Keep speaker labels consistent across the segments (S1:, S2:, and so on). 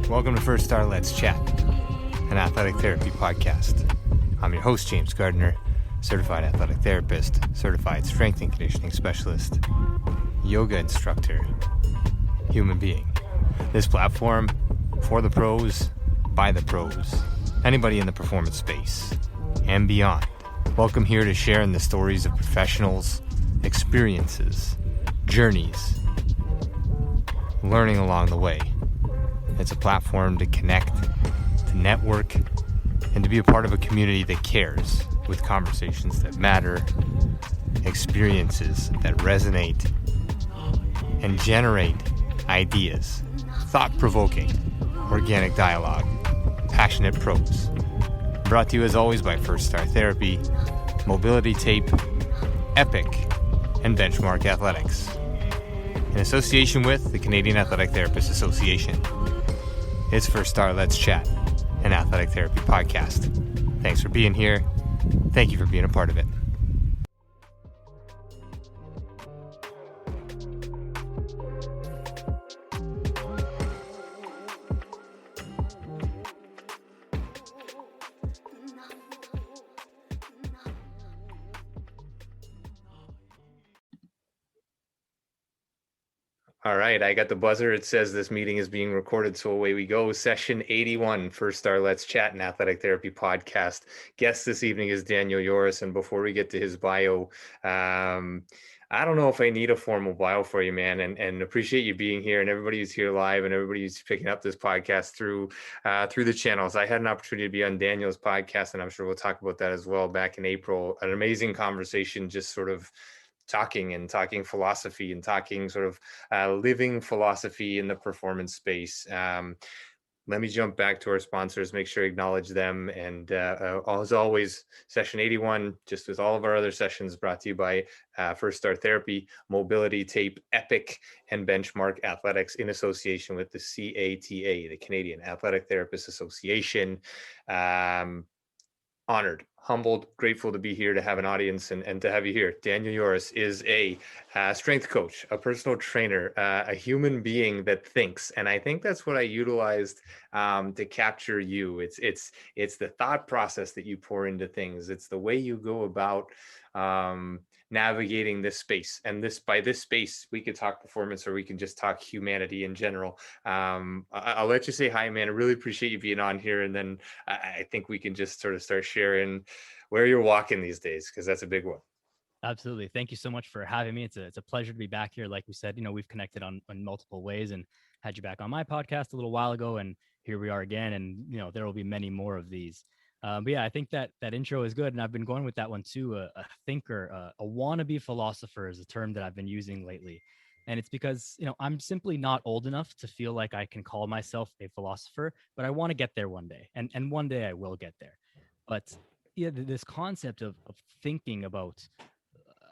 S1: Welcome to First Star Let's Chat, an athletic therapy podcast. I'm your host, James Gardner, certified athletic therapist, certified strength and conditioning specialist, yoga instructor, human being. This platform, for the pros, by the pros, anybody in the performance space, and beyond. Welcome here to share in the stories of professionals, experiences, journeys, learning along the way. It's a platform to connect, to network, and to be a part of a community that cares, with conversations that matter, experiences that resonate, and generate ideas, thought-provoking, organic dialogue, passionate pros. Brought to you as always by First Star Therapy, Mobility Tape, Epic, and Benchmark Athletics, in association with the Canadian Athletic Therapists Association. It's First Star Let's Chat, an athletic therapy podcast. Thanks for being here. Thank you for being a part of it. All right, I got the buzzer. It says this meeting is being recorded, so away we go. Session 81, First Star Let's Chat, an athletic therapy podcast. Guest this evening is Daniel Yores, and before we get to his bio, I don't know if I need a formal bio for you, man, and appreciate you being here, and everybody who's here live, and everybody who's picking up this podcast through the channels. I had an opportunity to be on Daniel's podcast, and I'm sure we'll talk about that as well back in April. An amazing conversation, just sort of talking philosophy and talking sort of living philosophy in the performance space. Let me jump back to our sponsors, make sure I acknowledge them. And as always, session 81, just as all of our other sessions, brought to you by First Star Therapy, Mobility Tape, Epic, and Benchmark Athletics in association with the CATA, the Canadian Athletic Therapists Association. Honored, humbled, grateful to be here, to have an audience and to have you here. Daniel Yores is a strength coach, a personal trainer, a human being that thinks. And I think that's what I utilized to capture you. It's the thought process that you pour into things. It's the way you go about navigating this space. And by this space, we could talk performance, or we can just talk humanity in general. I'll let you say hi, man. I really appreciate you being on here. And then I think we can just sort of start sharing where you're walking these days, because that's a big one.
S2: Absolutely. Thank you so much for having me. It's a pleasure to be back here. Like we said, we've connected on multiple ways, and had you back on my podcast a little while ago, and here we are again. And, there will be many more of these. But yeah, I think that intro is good. And I've been going with that one too. A thinker, a wannabe philosopher is a term that I've been using lately. And it's because, I'm simply not old enough to feel like I can call myself a philosopher, but I want to get there one day. And one day I will get there. But yeah, this concept of thinking about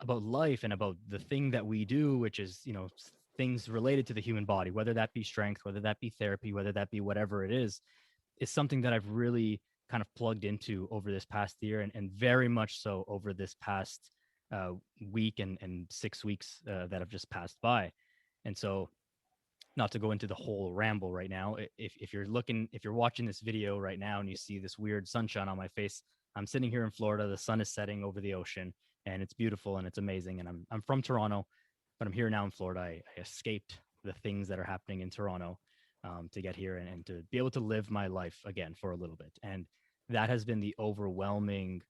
S2: life and about the thing that we do, which is, things related to the human body, whether that be strength, whether that be therapy, whether that be whatever it is something that I've really kind of plugged into over this past year, and very much so over this past week and 6 weeks that have just passed by. And so, not to go into the whole ramble right now, if you're watching this video right now and you see this weird sunshine on my face, I'm sitting here in Florida. The sun is setting over the ocean, and it's beautiful and it's amazing. And I'm from Toronto, but I'm here now in Florida. I escaped the things that are happening in Toronto to get here and to be able to live my life again for a little bit. And that has been the overwhelming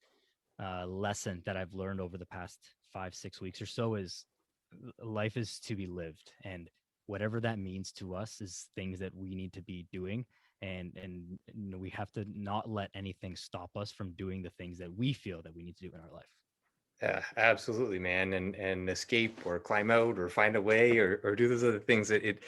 S2: lesson that I've learned over the past 5-6 weeks or so, is life is to be lived. And whatever that means to us is things that we need to be doing. And we have to not let anything stop us from doing the things that we feel that we need to do in our life.
S1: Yeah, absolutely, man. And escape or climb out or find a way or do those other things. It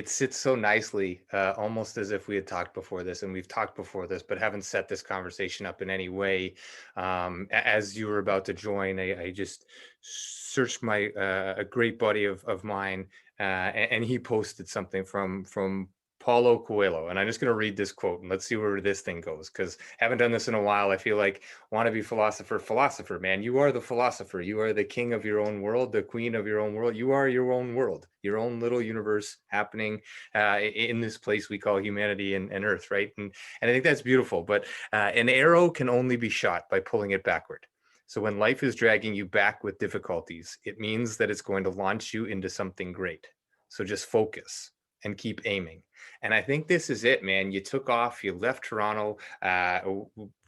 S1: sits so nicely, almost as if we had talked before this, and we've talked before this, but haven't set this conversation up in any way. As you were about to join, I just searched a great buddy of mine, and he posted something from Paulo Coelho. And I'm just going to read this quote and let's see where this thing goes. Because haven't done this in a while. I feel like wannabe philosopher, man. You are the philosopher. You are the king of your own world, the queen of your own world. You are your own world, your own little universe happening in this place we call humanity and Earth, right? And I think that's beautiful. But an arrow can only be shot by pulling it backward. So when life is dragging you back with difficulties, it means that it's going to launch you into something great. So just focus and keep aiming. And I think this is it, man. You took off, you left Toronto.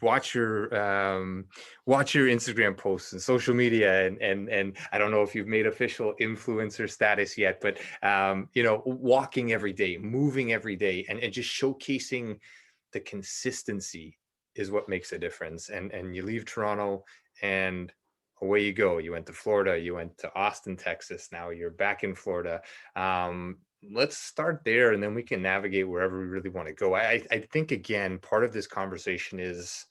S1: Watch your Instagram posts and social media, and I don't know if you've made official influencer status yet, but walking every day, moving every day, and just showcasing the consistency is what makes a difference. And you leave Toronto and away you go. You went to Florida, you went to Austin, Texas. Now you're back in Florida. Let's start there and then we can navigate wherever we really want to go. I think, again, part of this conversation is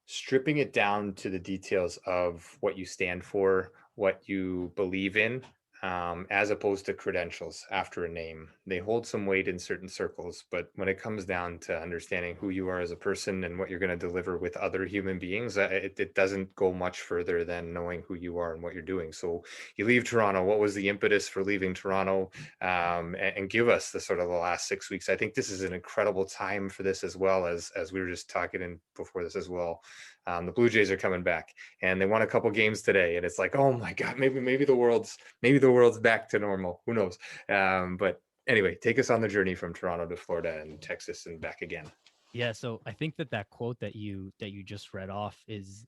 S1: stripping it down to the details of what you stand for, what you believe in, as opposed to credentials after a name. They hold some weight in certain circles, but when it comes down to understanding who you are as a person and what you're going to deliver with other human beings, it doesn't go much further than knowing who you are and what you're doing. So you leave Toronto. What was the impetus for leaving Toronto? And give us the sort of the last 6 weeks. I think this is an incredible time for this, as well as we were just talking in before this as well. The Blue Jays are coming back and they won a couple games today, and it's like, oh my God, maybe the world's back to normal. Who knows? But anyway, take us on the journey from Toronto to Florida and Texas and back again.
S2: Yeah, so I think that quote that you just read off is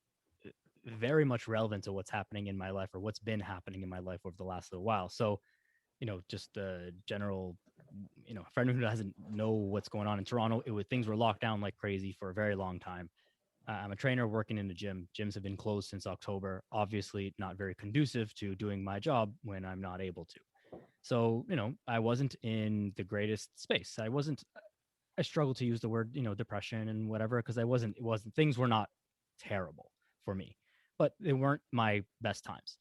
S2: very much relevant to what's happening in my life, or what's been happening in my life over the last little while. So, just the general, for anyone who doesn't know what's going on in Toronto, things were locked down like crazy for a very long time. I'm a trainer working in the gym. Gyms have been closed since October. Obviously, not very conducive to doing my job when I'm not able to. So, I wasn't in the greatest space. I struggle to use the word, depression and whatever, because things were not terrible for me, but they weren't my best times.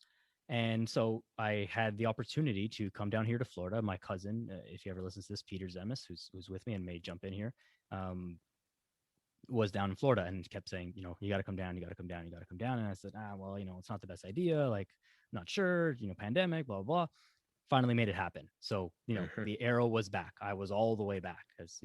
S2: And so I had the opportunity to come down here to Florida. My cousin, if you ever listen to this, Peter Zemis, who's with me and may jump in here, was down in Florida and kept saying, you got to come down, you got to come down, you got to come down. And I said, well, it's not the best idea. Like, I'm not sure, pandemic, blah, blah, blah. Finally made it happen. So, the arrow was back. I was all the way back, because,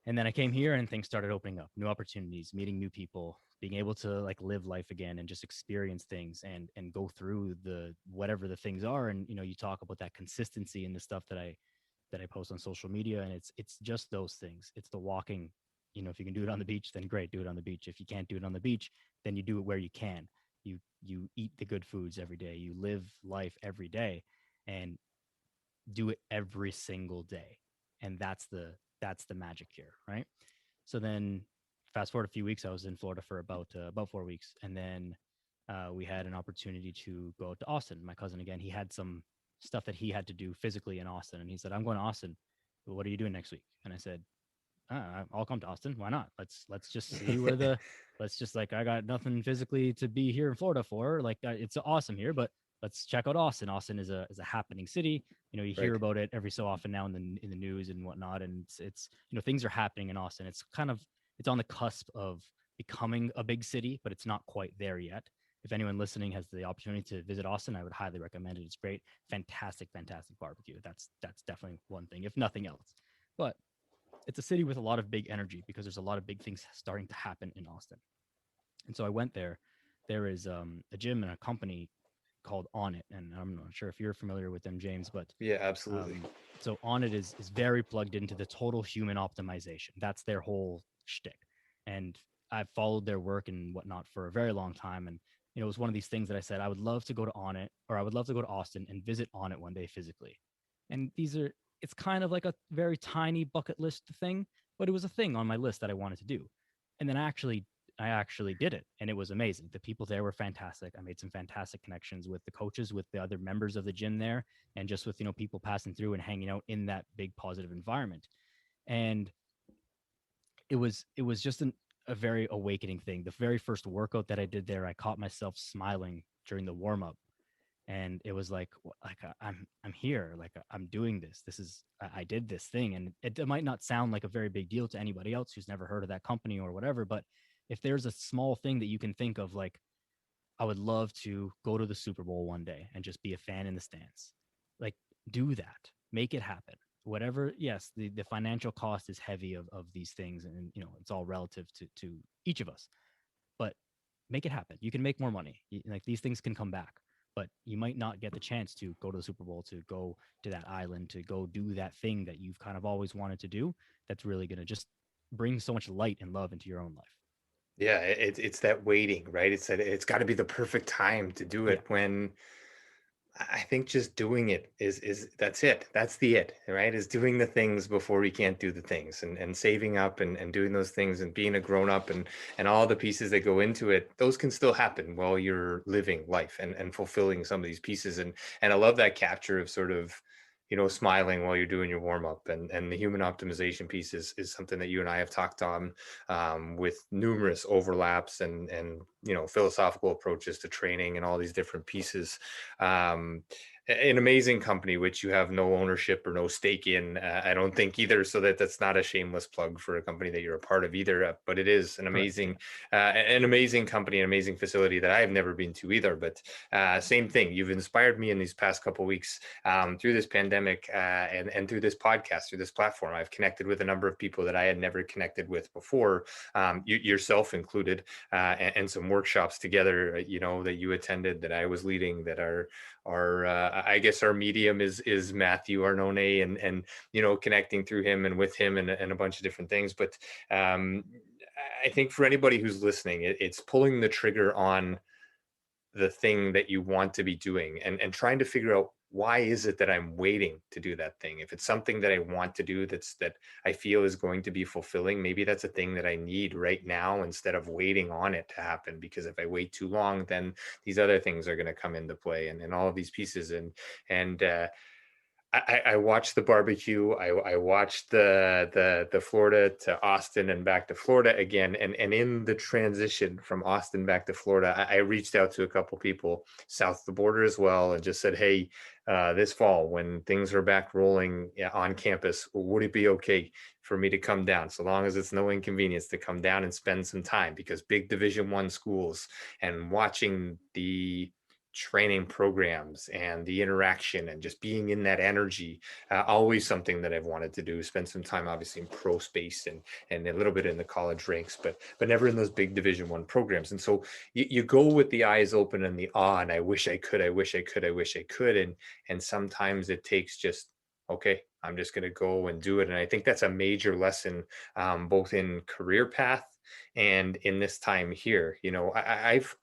S2: and then I came here and things started opening up, new opportunities, meeting new people, being able to like live life again and just experience things and go through the whatever the things are. And you talk about that consistency in the stuff that I post on social media, and it's just those things. It's the walking. If you can do it on the beach, then great, do it on the beach. If you can't do it on the beach, then you do it where you can. You eat the good foods every day. You live life every day, and do it every single day. And that's the magic here, right? So then fast forward a few weeks, I was in Florida for about 4 weeks, and then we had an opportunity to go to Austin. My cousin, again, he had some stuff that he had to do physically in Austin, and he said, I'm going to Austin. What are you doing next week? And I said, I'll come to Austin. Why not? Let's just see where let's just, like, I got nothing physically to be here in Florida for. Like, it's awesome here, but let's check out Austin. Austin is a happening city. You hear
S1: Right.
S2: about it every so often now in the news and whatnot. And it's things are happening in Austin. It's on the cusp of becoming a big city, but it's not quite there yet. If anyone listening has the opportunity to visit Austin, I would highly recommend it. It's great. Fantastic barbecue. That's definitely one thing, if nothing else. But it's a city with a lot of big energy because there's a lot of big things starting to happen in Austin. And so I went there. There is a gym and a company called On It, and I'm not sure if you're familiar with them, James, but
S1: Yeah, absolutely.
S2: So On It is very plugged into the total human optimization. That's their whole shtick. And I've followed their work and whatnot for a very long time. And it was one of these things that I said I would love to go to On It, or I would love to go to Austin and visit On It one day physically. And it's kind of like a very tiny bucket list thing, but it was a thing on my list that I wanted to do. And then I actually did it, and it was amazing. The people there were fantastic. I made some fantastic connections with the coaches, with the other members of the gym there, and just with people passing through and hanging out in that big positive environment. And it was just a very awakening thing. The very first workout that I did there, I caught myself smiling during the warm up, And it was like, I'm here, like I'm doing this. This is I did this thing, and it might not sound like a very big deal to anybody else who's never heard of that company or whatever. But if there's a small thing that you can think of, like, I would love to go to the Super Bowl one day and just be a fan in the stands. Like, do that. Make it happen. Whatever, yes, the financial cost is heavy of these things, and it's all relative to each of us. But make it happen. You can make more money. Like, these things can come back, but you might not get the chance to go to the Super Bowl, to go to that island, to go do that thing that you've kind of always wanted to do. That's really going to just bring so much light and love into your own life.
S1: Yeah, it's that waiting, right? It's that it's got to be the perfect time to do
S2: Yeah.
S1: it when I think just doing it is that's it. That's the it, right? Is doing the things before we can't do the things, and saving up and doing those things and being a grown up and all the pieces that go into it. Those can still happen while you're living life and fulfilling some of these pieces. And I love that capture of sort of, smiling while you're doing your warm up, and the human optimization piece is something that you and I have talked on, with numerous overlaps and philosophical approaches to training and all these different pieces. um, an amazing company which you have no ownership or no stake in, I don't think either, so that's not a shameless plug for a company that you're a part of either, but it is
S2: Correct. Yeah.
S1: an amazing company, an amazing facility that I have never been to either. But same thing, you've inspired me in these past couple of weeks, through this pandemic, and through this podcast, through this platform. I've connected with a number of people that I had never connected with before, yourself included, and some workshops together, that you attended, that I was leading, that are I guess our medium is Matthew Arnone, and connecting through him and with him, and a bunch of different things. But um, I think for anybody who's listening, it's pulling the trigger on the thing that you want to be doing, and trying to figure out, why is it that I'm waiting to do that thing? If it's something that I want to do, that I feel is going to be fulfilling, maybe that's a thing that I need right now, instead of waiting on it to happen. Because if I wait too long, then these other things are going to come into play, and all of these pieces. And I watched the barbecue. I watched the Florida to Austin and back to Florida again. And in the transition from Austin back to Florida, I reached out to a couple people south of the border as well, and just said, hey, this fall, when things are back rolling, on campus, would it be okay for me to come down, so long as it's no inconvenience, to come down and spend some time? Because big Division I schools, and watching the training programs and the interaction and just being in that energy, always something that I've wanted to do. Spend some time obviously in pro space, and a little bit in the college ranks, but never in those big Division I programs. And so you go with the eyes open and the awe, and I wish I could, I wish I could, I wish I could. And sometimes it takes just, okay, I'm just going to go and do it. And I think that's a major lesson, both in career path and in this time here.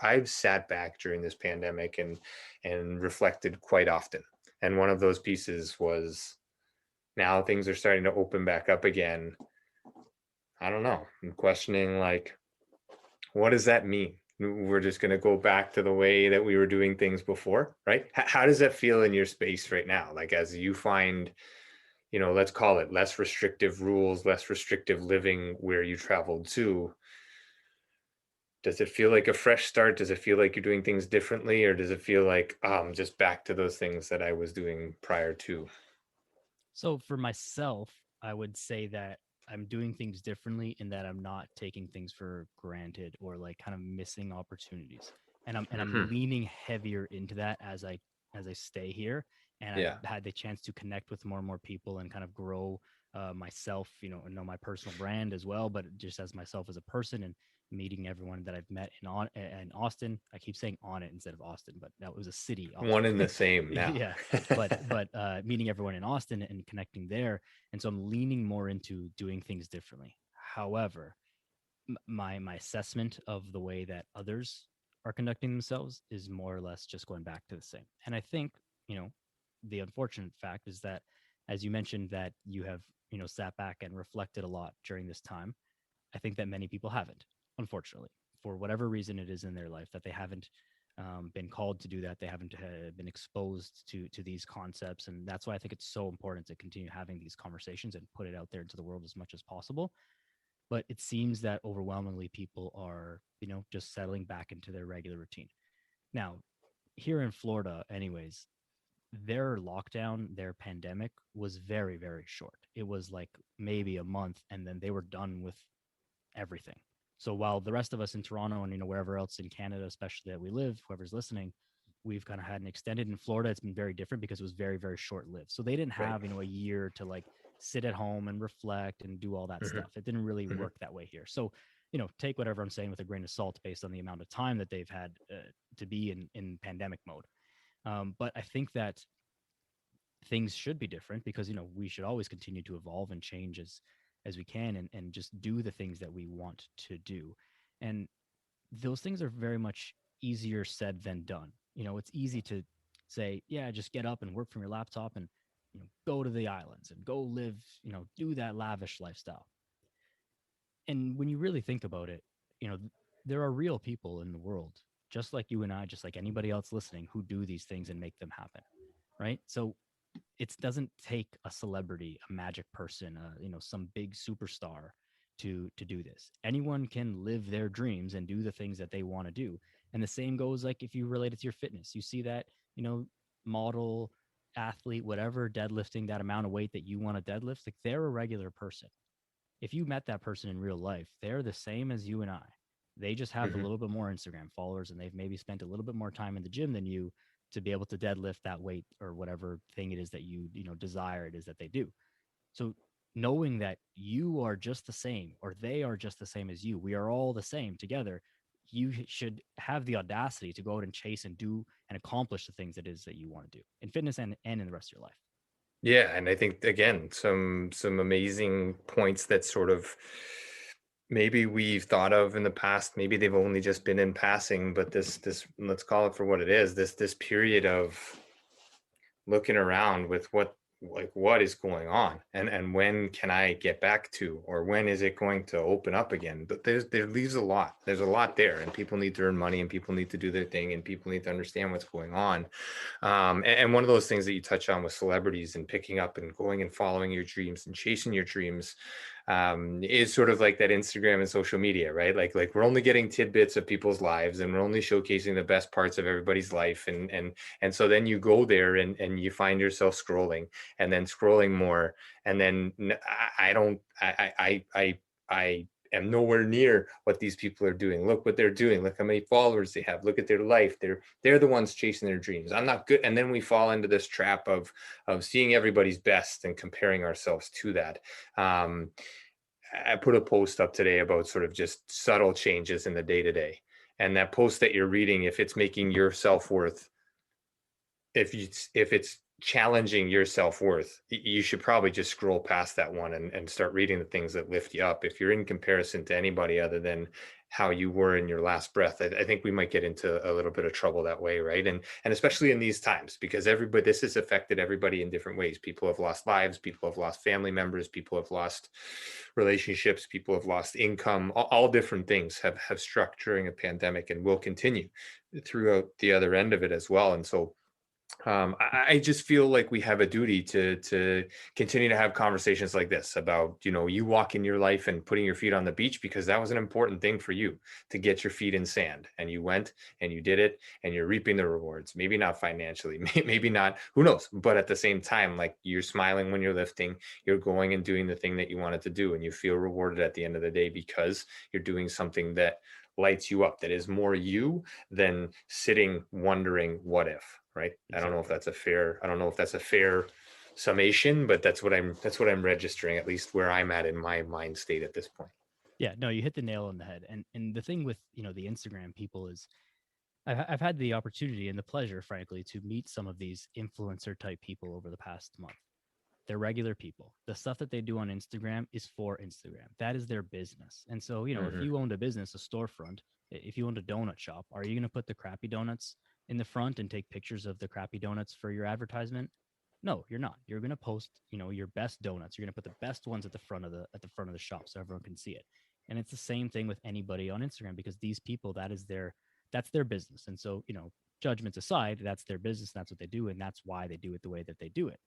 S1: I've sat back during this pandemic and reflected quite often. And one of those pieces was, now things are starting to open back up again. I don't know. I'm questioning, like, what does that mean? We're just going to go back to the way that we were doing things before, right? How does that feel in your space right now? Like, as you find, let's call it less restrictive rules, less restrictive living where you traveled to, does it feel like a fresh start? Does it feel like you're doing things differently? Or does it feel like, just back to those things that I was doing prior to?
S2: So for myself, I would say that I'm doing things differently in that I'm not taking things for granted or like kind of missing opportunities. And I'm
S1: Hmm.
S2: leaning heavier into that as I stay here. And I've
S1: Yeah.
S2: had the chance to connect with more and more people and kind of grow myself, and know my personal brand as well, but just as myself as a person, and meeting everyone that I've met in Austin. I keep saying on it instead of Austin, but that was a city,
S1: One
S2: Austin.
S1: and the same now.
S2: Yeah, but meeting everyone in Austin and connecting there, and so I'm leaning more into doing things differently. However, my assessment of the way that others are conducting themselves is more or less just going back to the same. And I think, you know, the unfortunate fact is that, as you mentioned, that you have, sat back and reflected a lot during this time. I think that many people haven't, unfortunately, for whatever reason it is in their life, that they haven't been called to do that. They haven't been exposed to these concepts, and that's why I think it's so important to continue having these conversations and put it out there into the world as much as possible. But it seems that overwhelmingly people are, just settling back into their regular routine. Now, here in Florida, anyways, their lockdown, their pandemic was very, very short. It was like maybe a month, and then they were done with everything. So while the rest of us in Toronto and wherever else in Canada, especially that we live, whoever's listening, we've kind of had an extended. In Florida, it's been very different because it was very, very short lived. So they didn't
S1: Right.
S2: have a year to like sit at home and reflect and do all that
S1: Hmm.
S2: stuff. It didn't really
S1: Hmm.
S2: work that way here. So take whatever I'm saying with a grain of salt based on the amount of time that they've had to be in pandemic mode. But I think that things should be different because we should always continue to evolve and change as we can, and just do the things that we want to do. And those things are very much easier said than done. It's easy to say, yeah, just get up and work from your laptop and go to the islands and go live, do that lavish lifestyle. And when you really think about it, you know there are real people in the world, just like you and I, just like anybody else listening, who do these things and make them happen, right? So it doesn't take a celebrity, a magic person, some big superstar to do this. Anyone can live their dreams and do the things that they want to do. And the same goes like if you relate it to your fitness. You see that, model, athlete, whatever, deadlifting that amount of weight that you want to deadlift, like they're a regular person. If you met that person in real life, they're the same as you and I. They just have a
S1: Hmm.
S2: little bit more Instagram followers, and they've maybe spent a little bit more time in the gym than you to be able to deadlift that weight or whatever thing it is that you desire it is that they do. So knowing that you are just the same or they are just the same as you, we are all the same together. You should have the audacity to go out and chase and do and accomplish the things it is that you want to do in fitness and in the rest of your life.
S1: Yeah, and I think again, some amazing points that sort of maybe we've thought of in the past. Maybe they've only just been in passing, but this let's call it for what it is. This period of looking around with what is going on, and when can I get back to, or when is it going to open up again? But there leaves a lot. There's a lot there, and people need to earn money, and people need to do their thing, and people need to understand what's going on. And one of those things that you touch on with celebrities and picking up and going and following your dreams and chasing your dreams, is sort of like that Instagram and social media, right? Like we're only getting tidbits of people's lives, and we're only showcasing the best parts of everybody's life, and so then you go there and you find yourself scrolling and then scrolling more, and then I don't I am nowhere near what these people are doing. Look what they're doing. Look how many followers they have. Look at their life. They're the ones chasing their dreams. I'm not good. And then we fall into this trap of seeing everybody's best and comparing ourselves to that. Um, I put a post up today about sort of just subtle changes in the day to day. And that post that you're reading, if it's making your self worth, if it's challenging your self-worth, you should probably just scroll past that one and start reading the things that lift you up. If you're in comparison to anybody other than how you were in your last breath, I think we might get into a little bit of trouble that way, right? And especially in these times, because this has affected everybody in different ways. People have lost lives, people have lost family members, people have lost relationships, people have lost income. All different things have struck during a pandemic and will continue throughout the other end of it as well. And so I just feel like we have a duty to continue to have conversations like this about, you walking your life and putting your feet on the beach, because that was an important thing for you, to get your feet in sand, and you went and you did it, and you're reaping the rewards. Maybe not financially, maybe not, who knows? But at the same time, like, you're smiling when you're lifting, you're going and doing the thing that you wanted to do, and you feel rewarded at the end of the day because you're doing something that lights you up, that is more you than sitting wondering what if, right?
S2: Exactly.
S1: I don't know if that's a fair summation, but that's what I'm registering, at least where I'm at in my mind state at this point.
S2: Yeah, no, you hit the nail on the head. And the thing with the Instagram people is I've had the opportunity and the pleasure, frankly, to meet some of these influencer type people over the past month. They're regular people. The stuff that they do on Instagram is for Instagram. That is their business. And so, if
S1: Hmm.
S2: you owned a business, a storefront, if you owned a donut shop, are you going to put the crappy donuts in the front and take pictures of the crappy donuts for your advertisement? No, you're not. You're going to post, your best donuts. You're going to put the best ones at the front of the shop so everyone can see it. And it's the same thing with anybody on Instagram, because these people, that's their business. And so, judgments aside, that's their business. That's what they do, and that's why they do it the way that they do it.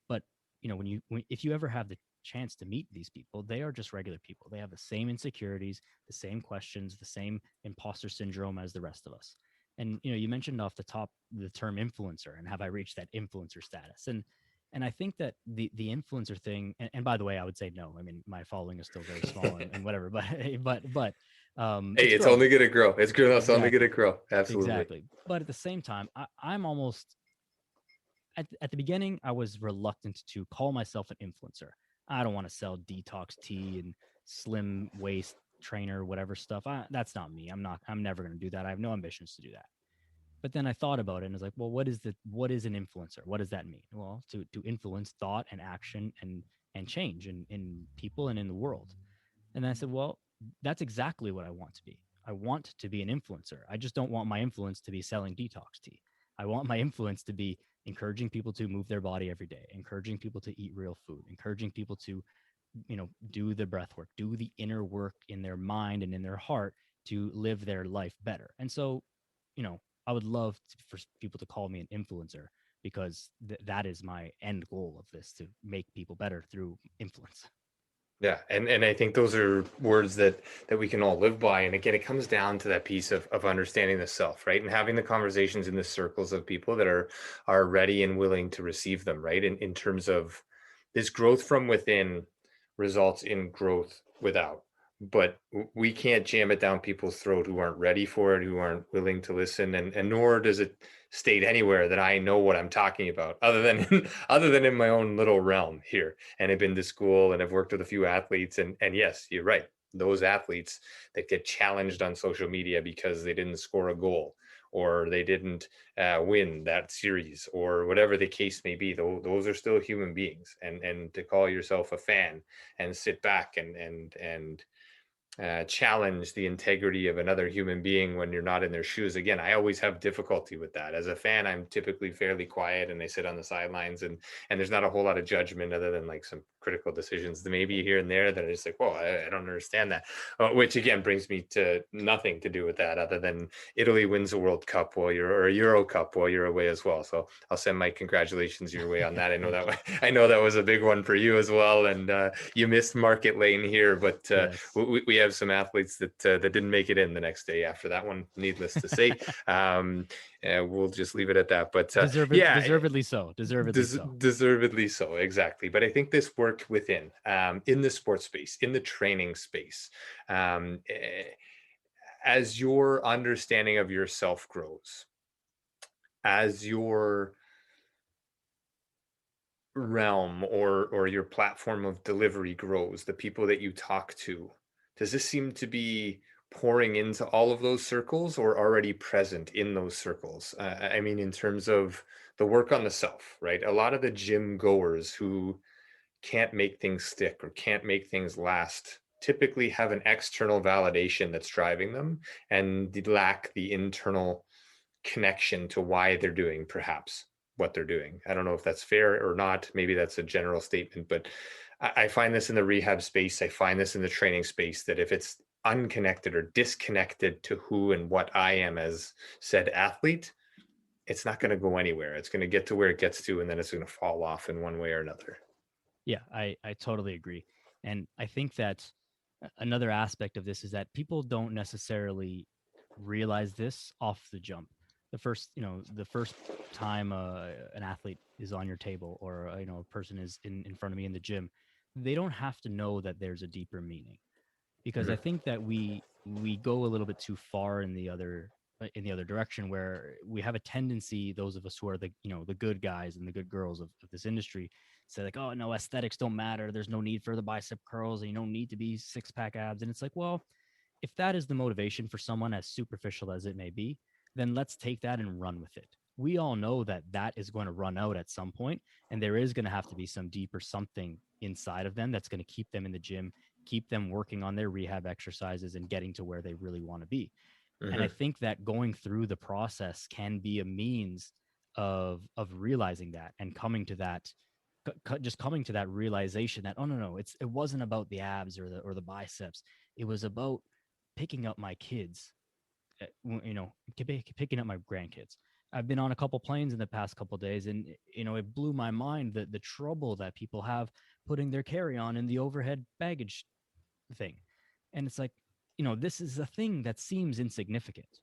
S2: But if you ever have the chance to meet these people, they are just regular people. They have the same insecurities, the same questions, the same imposter syndrome as the rest of us. And you mentioned off the top the term influencer, and have I reached that influencer status? And I think that the influencer thing, and by the way, I would say no. I mean, my following is still very small and whatever, but
S1: Hey,
S2: it's
S1: it's only
S2: growing.
S1: going to grow. It's only going to
S2: Exactly,
S1: grow. Absolutely.
S2: exactly. But at the same time, I'm almost at the beginning, I was reluctant to call myself an influencer. I don't want to sell detox tea and slim waist trainer, whatever stuff. That's not me. I'm never going to do that. I have no ambitions to do that. But then I thought about it and was like, well, what is an influencer? What does that mean? Well, to influence thought and action and change in people and in the world. And then I said, well, that's exactly what I want to be. I want to be an influencer. I just don't want my influence to be selling detox tea. I want my influence to be encouraging people to move their body every day, encouraging people to eat real food, encouraging people to, do the breath work, do the inner work in their mind and in their heart to live their life better. And so, I would love for people to call me an influencer because that is my end goal of this, to make people better through influence.
S1: Yeah, and I think those are words that we can all live by. And again, it comes down to that piece of understanding the self, right? And having the conversations in the circles of people that are ready and willing to receive them, right? In terms of this growth from within results in growth without. But we can't jam it down people's throat who aren't ready for it, who aren't willing to listen, and nor does it state anywhere that I know what I'm talking about, other than other than in my own little realm here. And I've been to school and I've worked with a few athletes, and yes, you're right. Those athletes that get challenged on social media because they didn't score a goal or they didn't win that series or whatever the case may be, those are still human beings. And to call yourself a fan and sit back and challenge the integrity of another human being when you're not in their shoes. Again, I always have difficulty with that. As a fan, I'm typically fairly quiet and I sit on the sidelines, and there's not a whole lot of judgment other than like some critical decisions that maybe here and there that are just like, well, I don't understand that. Which again brings me to nothing to do with that other than Italy wins a World Cup or a Euro Cup while you're away as well. So I'll send my congratulations your way on that.
S2: Thank you.
S1: I know that was a big one for you as well, and you missed Market Lane here, but
S2: Yes.
S1: we have some athletes that didn't make it in the next day after that one. Needless to say, we'll just leave it at that. But yeah,
S2: Deservedly so. Deservedly so.
S1: deservedly so, exactly. But I think this work within, in the sports space, in the training space, um, eh, as your understanding of yourself grows, as your realm or your platform of delivery grows, the people that you talk to, does this seem to be pouring into all of those circles or already present in those circles? I mean, in terms of the work on the self, right? A lot of the gym goers who can't make things stick or can't make things last typically have an external validation that's driving them and lack the internal connection to why they're doing perhaps what they're doing. I don't know if that's fair or not. Maybe that's a general statement, but I find this in the rehab space. I find this in the training space that if it's unconnected or disconnected to who and what I am as said athlete, it's not going to go anywhere. It's going to get to where it gets to, and then it's going to fall off in one way or another.
S2: Yeah, I totally agree. And I think that another aspect of this is that people don't necessarily realize this off the jump. The first time an athlete is on your table, or a person is in front of me in the gym, they don't have to know that there's a deeper meaning, because I
S1: Mhm.
S2: think that we go a little bit too far in the other direction, where we have a tendency, those of us who are the good guys and the good girls of this industry, say like, oh no, aesthetics don't matter, there's no need for the bicep curls, and you don't need to be six-pack abs. And it's like, well, if that is the motivation for someone, as superficial as it may be, then let's take that and run with it. We all know that that is going to run out at some point, and there is going to have to be some deeper something inside of them that's going to keep them in the gym, keep them working on their rehab exercises and getting to where they really want to be. And I
S1: Mhm.
S2: think that going through the process can be a means of realizing that and coming to that, just coming to that realization that, oh no, it wasn't about the abs or the biceps. It was about picking up my kids, picking up my grandkids. I've been on a couple planes in the past couple days, and it blew my mind that the trouble that people have putting their carry-on in the overhead baggage thing. And it's like, this is a thing that seems insignificant,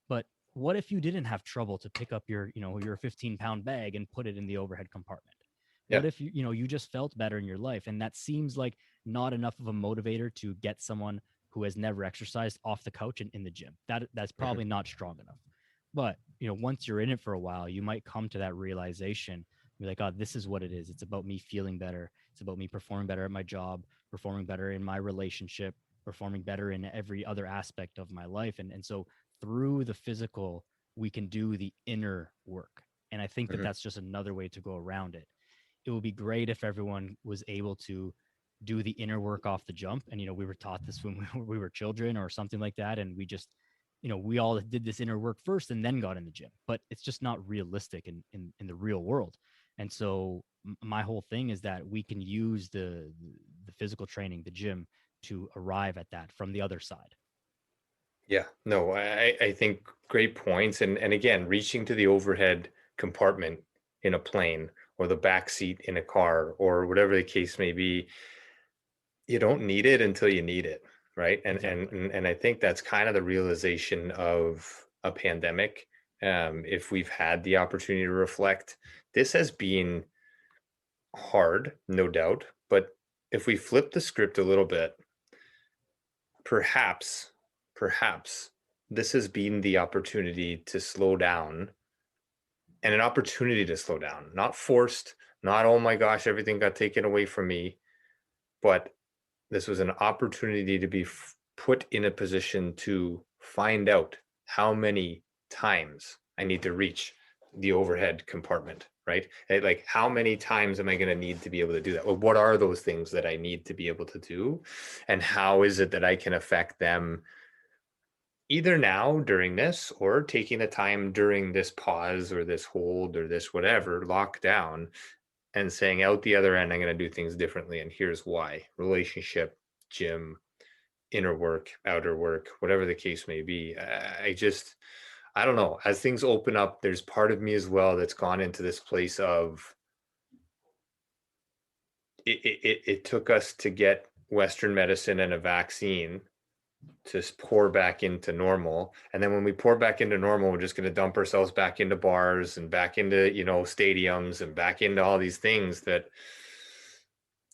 S2: but What if you didn't have trouble to pick up your 15-pound bag and put it in the overhead compartment?
S1: Yeah.
S2: What if you just felt better in your life? And that seems like not enough of a motivator to get someone who has never exercised off the couch and in the gym. That's
S1: Mhm.
S2: probably not strong enough. But once you're in it for a while, you might come to that realization. You're like, oh, this is what it is. It's about me feeling better. It's about me performing better at my job, performing better in my relationship, performing better in every other aspect of my life. And so through the physical, we can do the inner work. And I think that
S1: Mhm.
S2: that's just another way to go around it. It would be great if everyone was able to do the inner work off the jump. And, we were taught this when we were children or something like that. And we just, we all did this inner work first and then got in the gym, but it's just not realistic in the real world. And so my whole thing is that we can use the physical training, the gym, to arrive at that from the other side.
S1: Yeah, no, I think great points. And again, reaching to the overhead compartment in a plane or the back seat in a car or whatever the case may be, you don't need it until you need it, right?
S2: Exactly.
S1: And I think that's kind of the realization of a pandemic. If we've had the opportunity to reflect, this has been hard, no doubt. But if we flip the script a little bit, perhaps, perhaps this has been the opportunity to slow down and an opportunity to slow down, not forced, not, oh my gosh, everything got taken away from me, but this was an opportunity to be put in a position to find out how many times I need to reach the overhead compartment, right? Like, how many times am I going to need to be able to do that? Well, what are those things that I need to be able to do? And how is it that I can affect them either now during this or taking the time during this pause or this hold or this whatever lockdown and saying out the other end, I'm going to do things differently. And here's why: relationship, gym, inner work, outer work, whatever the case may be. I don't know. As things open up, there's part of me as well that's gone into this place of it took us to get Western medicine and a vaccine to pour back into normal. And then when we pour back into normal, we're just going to dump ourselves back into bars and back into, stadiums and back into all these things that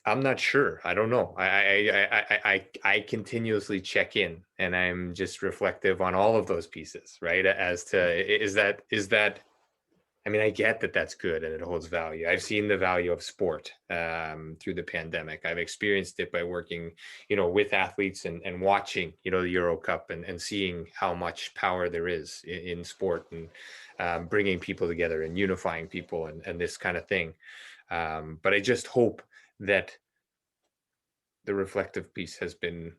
S1: I'm not sure. I don't know. I continuously check in and I'm just reflective on all of those pieces, right? As to is that I mean, I get that that's good and it holds value. I've seen the value of sport through the pandemic. I've experienced it by working, with athletes and watching, the Euro Cup and seeing how much power there is in sport and bringing people together and unifying people and this kind of thing. But I just hope that the reflective piece has been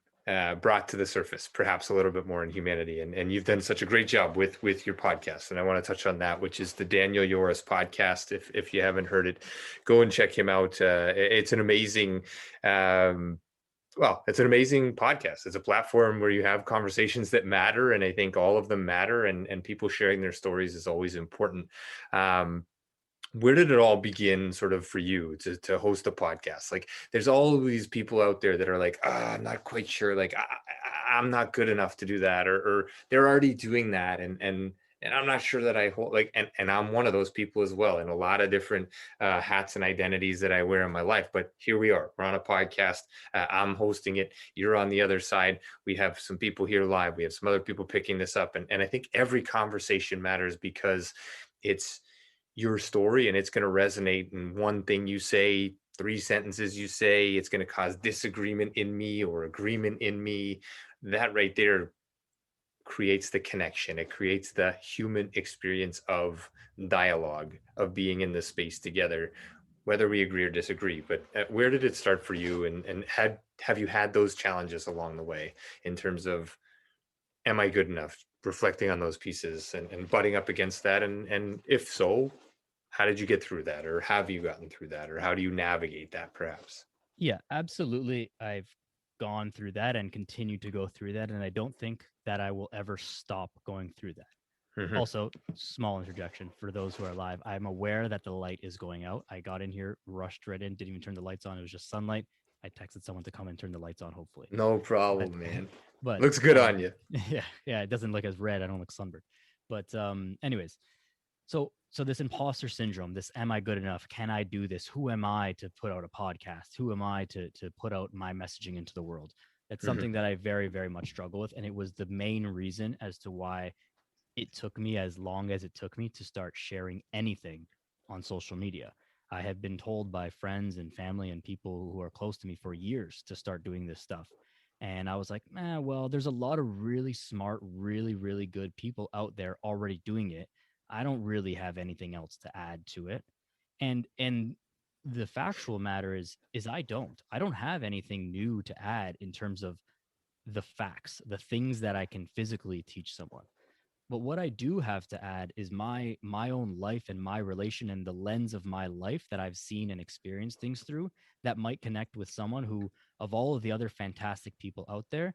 S1: brought to the surface, perhaps a little bit more in humanity. And you've done such a great job with your podcast. And I want to touch on that, which is the Daniel Yores Podcast. If you haven't heard it, go and check him out. It's an amazing it's an amazing podcast. It's a platform where you have conversations that matter. And I think all of them matter. And people sharing their stories is always important. Where did it all begin sort of for you to host a podcast? Like, there's all these people out there that are like, I'm not quite sure. Like, I'm not good enough to do that, or they're already doing that. And I'm not sure that I hold like, and I'm one of those people as well, in a lot of different hats and identities that I wear in my life. But here we are, we're on a podcast. I'm hosting it. You're on the other side. We have some people here live. We have some other people picking this up. And I think every conversation matters because it's your story and it's going to resonate in one thing you say, three sentences you say. It's going to cause disagreement in me or agreement in me. That right there creates the connection. It creates the human experience of dialogue, of being in this space together, whether we agree or disagree. But where did it start for you? And have you had those challenges along the way in terms of, am I good enough? Reflecting on those pieces and butting up against that. And if so, how did you get through that? Or have you gotten through that? Or how do you navigate that perhaps?
S2: Yeah, absolutely. I've gone through that and continue to go through that. And I don't think that I will ever stop going through that.
S1: Mm-hmm.
S2: Also, small interjection for those who are live. I'm aware that the light is going out. I got in here, rushed right in, didn't even turn the lights on. It was just sunlight. I texted someone to come and turn the lights on, hopefully.
S1: No
S2: But,
S1: problem, man.
S2: but
S1: Looks good on you.
S2: yeah, it doesn't look as red. I don't look sunburned. But anyways, so this imposter syndrome, this am I good enough? Can I do this? Who am I to put out a podcast? Who am I to put out my messaging into the world? It's
S1: Mhm.
S2: something that I very, very much struggle with. And it was the main reason as to why it took me as long as it took me to start sharing anything on social media. I have been told by friends and family and people who are close to me for years to start doing this stuff. And I was like, well, there's a lot of really smart, really, really good people out there already doing it. I don't really have anything else to add to it. And the factual matter is I don't have anything new to add in terms of the facts, the things that I can physically teach someone. But what I do have to add is my own life and my relation and the lens of my life that I've seen and experienced things through that might connect with someone who, of all of the other fantastic people out there,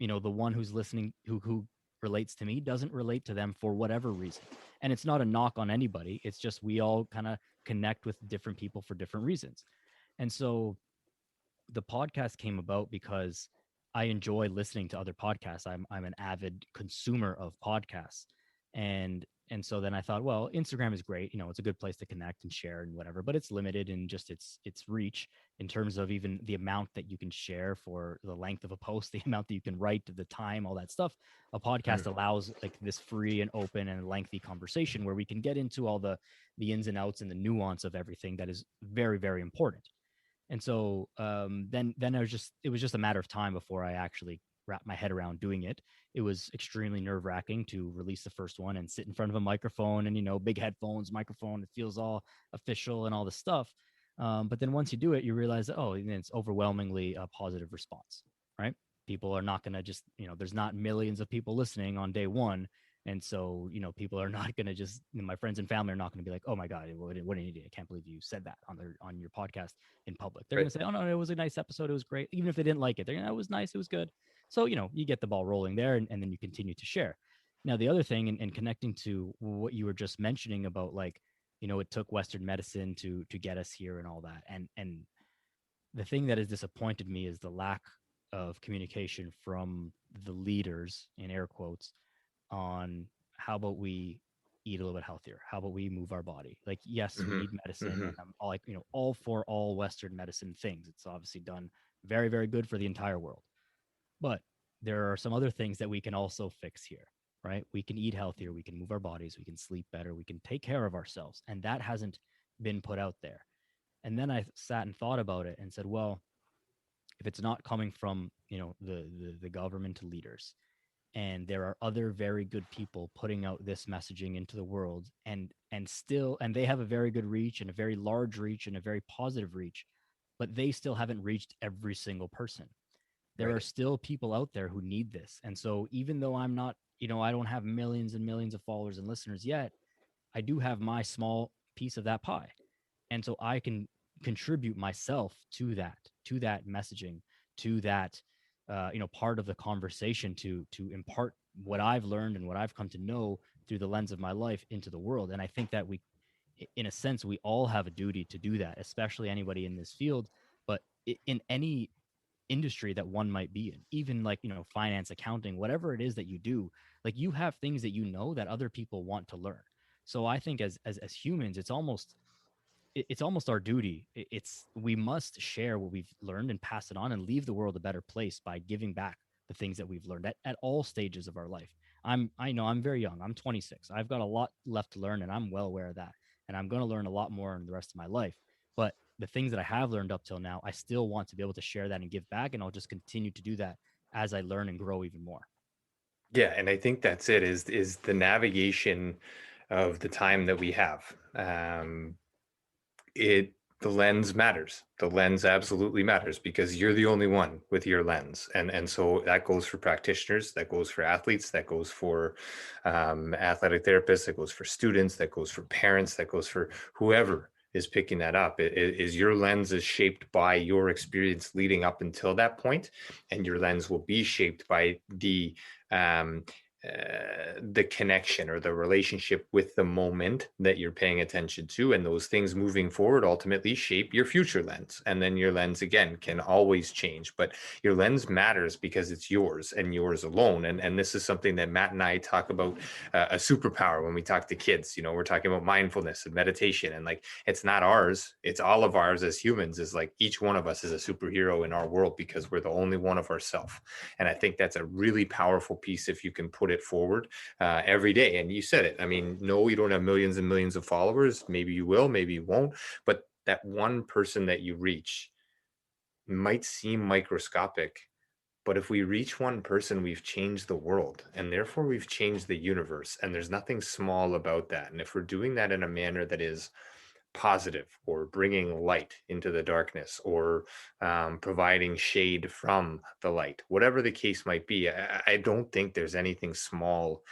S2: the one who's listening who relates to me doesn't relate to them for whatever reason. And it's not a knock on anybody. It's just we all kind of connect with different people for different reasons. And so the podcast came about because I enjoy listening to other podcasts. I'm an avid consumer of podcasts. And so then I thought, well, Instagram is great. It's a good place to connect and share and whatever, but it's limited in just its reach in terms of even the amount that you can share for the length of a post, the amount that you can write, the time, all that stuff. A podcast
S1: Mhm.
S2: allows like this free and open and lengthy conversation where we can get into all the ins and outs and the nuance of everything that is very, very important. And so then it was just a matter of time before I actually wrapped my head around doing it. It was extremely nerve wracking to release the first one and sit in front of a microphone and big headphones, microphone. It feels all official and all the stuff. But then once you do it, you realize that it's overwhelmingly a positive response, right? People are not going to just there's not millions of people listening on day one. And so, people are not going to just, my friends and family are not going to be like, oh my God, what an idiot. I can't believe you said that on your podcast in public. They're going
S1: Right.
S2: to say, oh, no, it was a nice episode. It was great. Even if they didn't like it, they're going to, it was nice. It was good. So, you get the ball rolling there and then you continue to share. Now, the other thing, and connecting to what you were just mentioning about like, it took Western medicine to get us here and all that. And the thing that has disappointed me is the lack of communication from the leaders, in air quotes, on how about we eat a little bit healthier? How about we move our body? Like, yes, we
S1: Mhm.
S2: need medicine, and
S1: Mhm.
S2: I'm all like, all for all Western medicine things. It's obviously done very, very good for the entire world. But there are some other things that we can also fix here, right? We can eat healthier, we can move our bodies, we can sleep better, we can take care of ourselves. And that hasn't been put out there. And then I sat and thought about it and said, well, if it's not coming from, the government leaders, and there are other very good people putting out this messaging into the world and they have a very good reach and a very large reach and a very positive reach, but they still haven't reached every single person. There are
S1: Right.
S2: still people out there who need this. And so even though I'm not, I don't have millions and millions of followers and listeners yet, I do have my small piece of that pie. And so I can contribute myself to that messaging, to that part of the conversation, to impart what I've learned and what I've come to know through the lens of my life into the world. And I think that in a sense, we all have a duty to do that, especially anybody in this field, but in any industry that one might be in, even like finance, accounting, whatever it is that you do, like you have things that that other people want to learn. So I think as humans, it's almost our duty. It's we must share what we've learned and pass it on and leave the world a better place by giving back the things that we've learned at all stages of our life. I know I'm very young. I'm 26. I've got a lot left to learn and I'm well aware of that. And I'm going to learn a lot more in the rest of my life. But the things that I have learned up till now, I still want to be able to share that and give back, and I'll just continue to do that as I learn and grow even more.
S1: Yeah, and I think that's it is the navigation of the time that we have. It the lens matters. The lens absolutely matters because you're the only one with your lens, and so that goes for practitioners, that goes for athletes, that goes for athletic therapists, that goes for students, that goes for parents, that goes for whoever is picking that up. Is your lens is shaped by your experience leading up until that point, and your lens will be shaped by the um, the connection or the relationship with the moment that you're paying attention to, and those things moving forward ultimately shape your future lens. And then your lens again can always change, but your lens matters because it's yours and yours alone. And this is something that Matt and I talk about, a superpower when we talk to kids. You know, we're talking about mindfulness and meditation, and like, it's not ours, it's all of ours as humans. Is like each one of us is a superhero in our world because we're the only one of ourselves. And I think that's a really powerful piece if you can put it forward every day. And you said it. I mean, no, you don't have millions and millions of followers. Maybe you will, maybe you won't. But that one person that you reach might seem microscopic. But if we reach one person, we've changed the world, and therefore we've changed the universe. And there's nothing small about that. And if we're doing that in a manner that is positive, or bringing light into the darkness, or providing shade from the light, whatever the case might be, I don't think there's anything small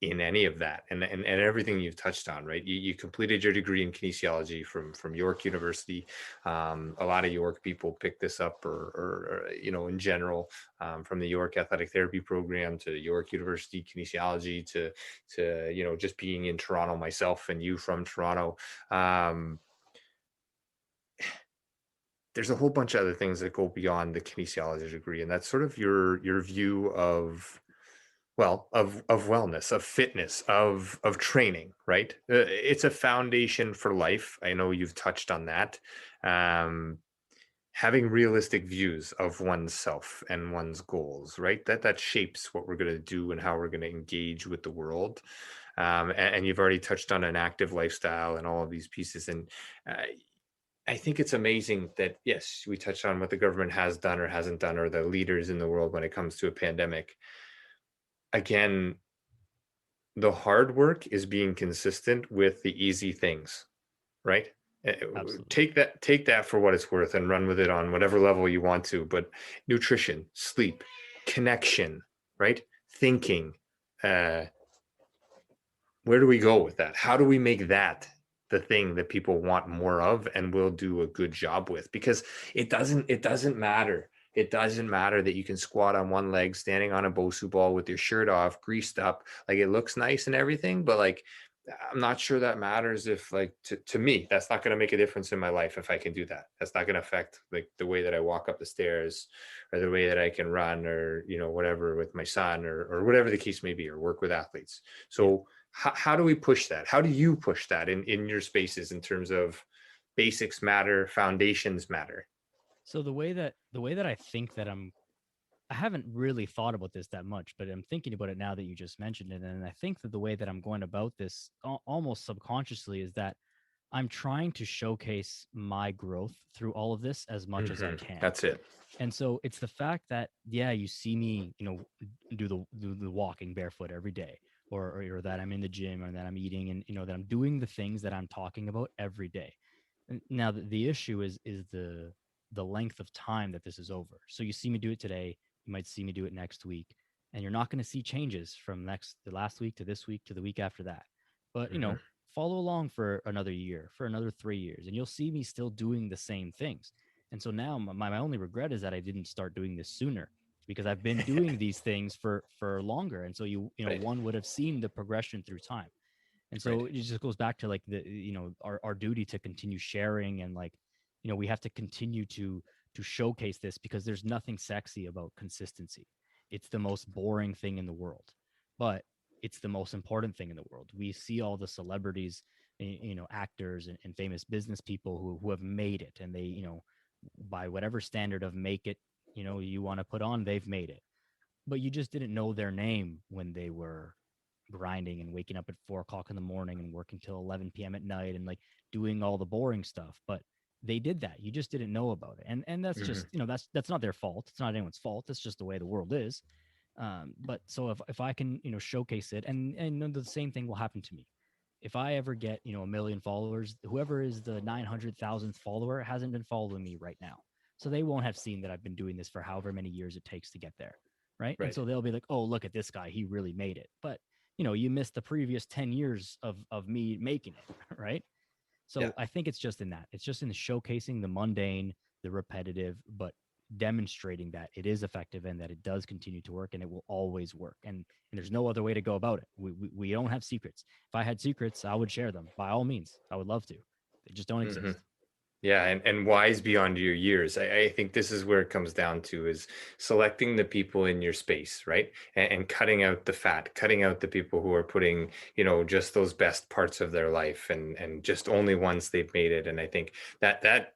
S1: in any of that. And everything you've touched on, right? You completed your degree in kinesiology from York University. A lot of York people pick this up, or you know, in general, from the York Athletic Therapy Program to York University Kinesiology to you know, just being in Toronto myself, and you from Toronto. um, there's a whole bunch of other things that go beyond the kinesiology degree, and that's sort of your view of, well, of wellness, of fitness, of training, right? It's a foundation for life. I know you've touched on that. Um, Having realistic views of oneself and one's goals, right? That shapes what we're going to do and how we're going to engage with the world. And you've already touched on an active lifestyle and all of these pieces. And uh, I think it's amazing that, yes, we touched on what the government has done or hasn't done, or the leaders in the world when it comes to a pandemic. Again, the hard work is being consistent with the easy things, right?
S2: Absolutely.
S1: Take that for what it's worth and run with it on whatever level you want to. But nutrition, sleep, connection, right? Thinking, uh, where do we go with that? How do we make that the thing that people want more of and will do a good job with? Because it doesn't matter. It doesn't matter that you can squat on one leg standing on a Bosu ball with your shirt off, greased up, like it looks nice and everything, but like, I'm not sure that matters if, like, to me, that's not going to make a difference in my life if I can do that. That's not going to affect like the way that I walk up the stairs, or the way that I can run, or you know, whatever, with my son, or whatever the case may be, or work with athletes.
S2: Yeah.
S1: So how do we push that? How do you push that in your spaces in terms of basics matter, foundations matter?
S2: So the way that I think that I haven't really thought about this that much, but I'm thinking about it now that you just mentioned it. And I think that the way that I'm going about this almost subconsciously is that I'm trying to showcase my growth through all of this as much as I can.
S1: That's it.
S2: And so it's the fact that, yeah, you see me, do the walking barefoot every day, or that I'm in the gym, or that I'm eating, and that I'm doing the things that I'm talking about every day. Now the issue is the length of time that this is over. So you see me do it today, you might see me do it next week, and you're not going to see changes from the last week to this week to the week after that. But
S1: Hmm.
S2: follow along for another year, for another 3 years, and you'll see me still doing the same things. And so now my only regret is that I didn't start doing this sooner, because I've been doing these things for longer. And so
S1: Right.
S2: one would have seen the progression through time. And
S1: Right.
S2: so it just goes back to like our duty to continue sharing, and like we have to continue to showcase this, because there's nothing sexy about consistency. It's the most boring thing in the world, but it's the most important thing in the world. We see all the celebrities, actors, and famous business people who have made it, and they by whatever standard of make it you want to put on, they've made it. But you just didn't know their name when they were grinding and waking up at 4 o'clock in the morning and working till 11 p.m. at night, and like doing all the boring stuff. But they did that. You just didn't know about it. And that's
S1: Hmm.
S2: just, that's not their fault. It's not anyone's fault. That's just the way the world is. But so if I can, showcase it, and the same thing will happen to me. If I ever get, 1 million followers, whoever is the 900,000th follower hasn't been following me right now. So they won't have seen that I've been doing this for however many years it takes to get there. Right. And
S1: Right.
S2: so they'll be like, oh, look at this guy. He really made it. But you missed the previous 10 years of me making it. Right.
S1: Yeah.
S2: So I think it's just in that. It's just in the showcasing the mundane, the repetitive, but demonstrating that it is effective and that it does continue to work and it will always work. And there's no other way to go about it. We don't have secrets. If I had secrets, I would share them by all means. I would love to. They just don't
S1: Hmm.
S2: exist.
S1: Yeah, and wise beyond your years. I think this is where it comes down to is selecting the people in your space, right? And cutting out the fat, cutting out the people who are putting, just those best parts of their life and just only once they've made it. And I think that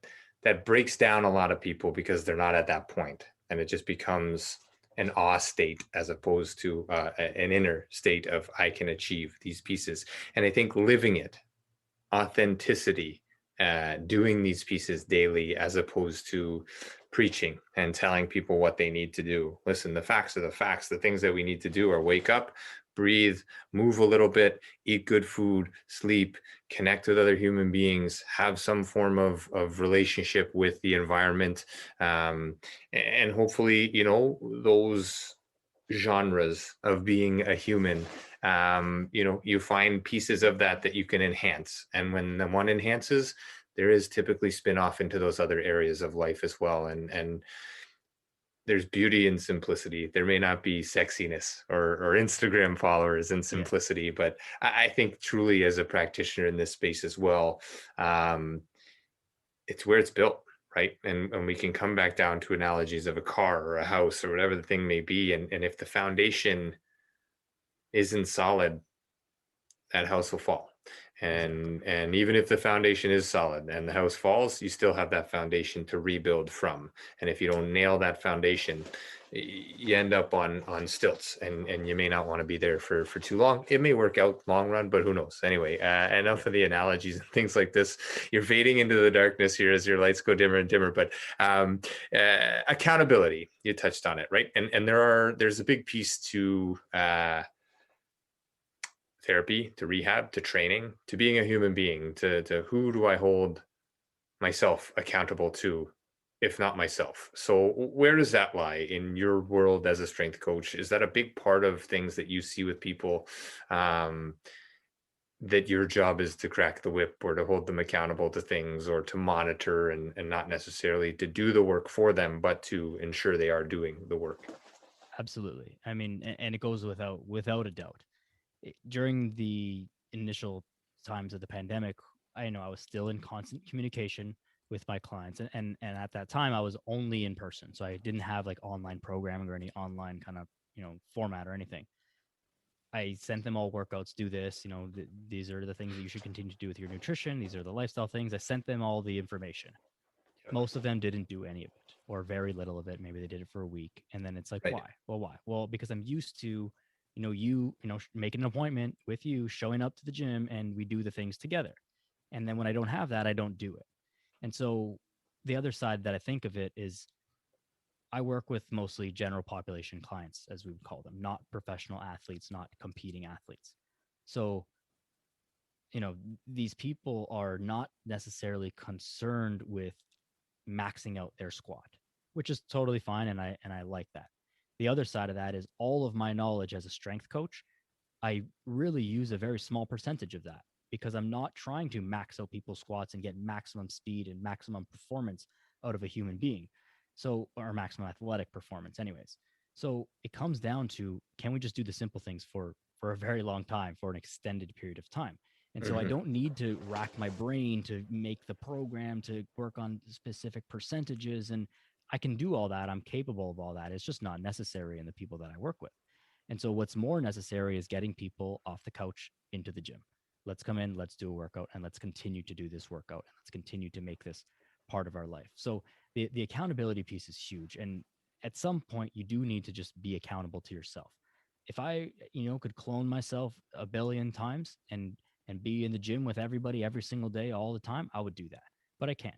S1: breaks down a lot of people because they're not at that point, and it just becomes an awe state as opposed to an inner state of I can achieve these pieces. And I think living it, authenticity, doing these pieces daily as opposed to preaching and telling people what they need to do. Listen, the facts are the facts. The things that we need to do are wake up, breathe, move a little bit, eat good food, sleep, connect with other human beings, have some form of relationship with the environment. And hopefully, those genres of being a human, you find pieces of that you can enhance. And when the one enhances, there is typically spin off into those other areas of life as well. And there's beauty in simplicity. There may not be sexiness or Instagram followers in
S2: Yeah,
S1: simplicity, but I think truly as a practitioner in this space as well, it's where it's built, right? And we can come back down to analogies of a car or a house or whatever the thing may be. And if the foundation isn't solid, that house will fall.
S2: exactly.
S1: And even if the foundation is solid and the house falls, you still have that foundation to rebuild from. And if you don't nail that foundation, you end up on stilts, and you may not want to be there for too long. It may work out long run, but who knows? Anyway, enough
S2: Yeah,
S1: of the analogies and things like this. You're fading into the darkness here as your lights go dimmer and dimmer. But accountability, you touched on it, right? And there's a big piece to therapy, to rehab, to training, to being a human being, to who do I hold myself accountable to, if not myself? So where does that lie in your world as a strength coach? Is that a big part of things that you see with people, um, that your job is to crack the whip or to hold them accountable to things or to monitor and not necessarily to do the work for them, but to ensure they are doing the work?
S2: absolutely. I mean, and it goes without a doubt. During the initial times of the pandemic, I know I was still in constant communication with my clients, and at that time I was only in person, so I didn't have like online programming or any online kind of format or anything. I sent them all workouts, do this, these are the things that you should continue to do with your nutrition, these are the lifestyle things. I sent them all the information.
S1: Yep.
S2: Most of them didn't do any of it or very little of it. Maybe they did it for a week. And then it's like,
S1: Right.
S2: why? Well, why? Well, because I'm used to, making an appointment with you, showing up to the gym, and we do the things together. And then when I don't have that, I don't do it. And so the other side that I think of it is I work with mostly general population clients, as we would call them, not professional athletes, not competing athletes. So, these people are not necessarily concerned with maxing out their squat, which is totally fine, and I like that. The other side of that is all of my knowledge as a strength coach. I really use a very small percentage of that because I'm not trying to max out people's squats and get maximum speed and maximum performance out of a human being. So, or maximum athletic performance, anyways. So it comes down to, can we just do the simple things for a very long time, for an extended period of time? And so I
S1: Hmm.
S2: don't need to rack my brain to make the program to work on specific percentages. And I can do all that. I'm capable of all that. It's just not necessary in the people that I work with. And so what's more necessary is getting people off the couch into the gym. Let's come in, let's do a workout, and let's continue to do this workout, and let's continue to make this part of our life. So the accountability piece is huge. And at some point you do need to just be accountable to yourself. If I, could clone myself a billion times and be in the gym with everybody every single day all the time, I would do that. But I can't.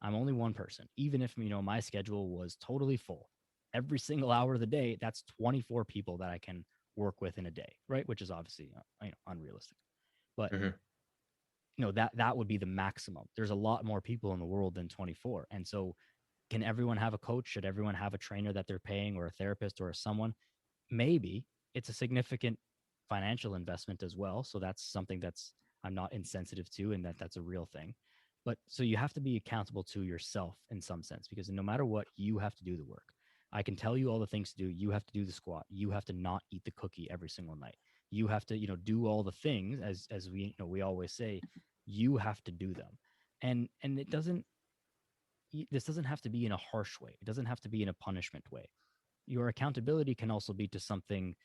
S2: I'm only one person. Even if, my schedule was totally full, every single hour of the day, that's 24 people that I can work with in a day, right? Which is obviously unrealistic. But
S1: Hmm.
S2: that would be the maximum. There's a lot more people in the world than 24. And so can everyone have a coach? Should everyone have a trainer that they're paying or a therapist or someone? Maybe. It's a significant financial investment as well. So that's something that's I'm not insensitive to, and that's a real thing. But so you have to be accountable to yourself in some sense, because no matter what, you have to do the work. I can tell you all the things to do. You have to do the squat. You have to not eat the cookie every single night. You have to, do all the things as we, we always say, you have to do them. And it doesn't, this doesn't have to be in a harsh way. It doesn't have to be in a punishment way. Your accountability can also be to something,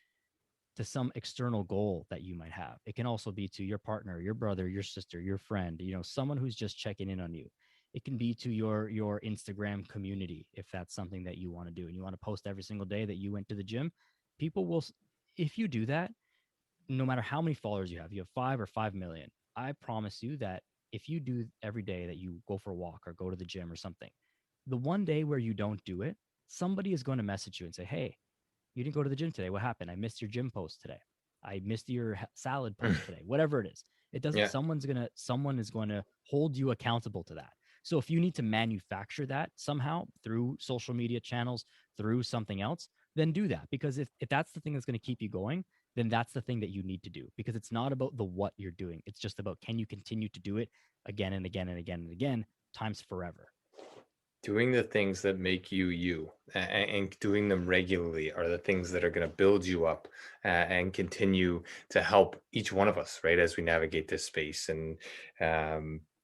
S2: to some external goal that you might have. It can also be to your partner, your brother, your sister, your friend, someone who's just checking in on you. It can be to your Instagram community, if that's something that you want to do and you want to post every single day that you went to the gym. People will, if you do that, no matter how many followers you have 5 or 5 million, I promise you that if you do every day that you go for a walk or go to the gym or something, the one day where you don't do it, somebody is going to message you and say, hey, you didn't go to the gym today. What happened? I missed your gym post today. I missed your salad post today. Whatever it is. It doesn't,
S1: Yeah.
S2: someone is going to hold you accountable to that. So if you need to manufacture that somehow through social media channels, through something else, then do that. Because if that's the thing that's going to keep you going, then that's the thing that you need to do, because it's not about the what you're doing. It's just about, can you continue to do it again and again and again and again, times forever.
S1: Doing the things that make you you, and doing them regularly are the things that are going to build you up, and continue to help each one of us, right, as we navigate this space. And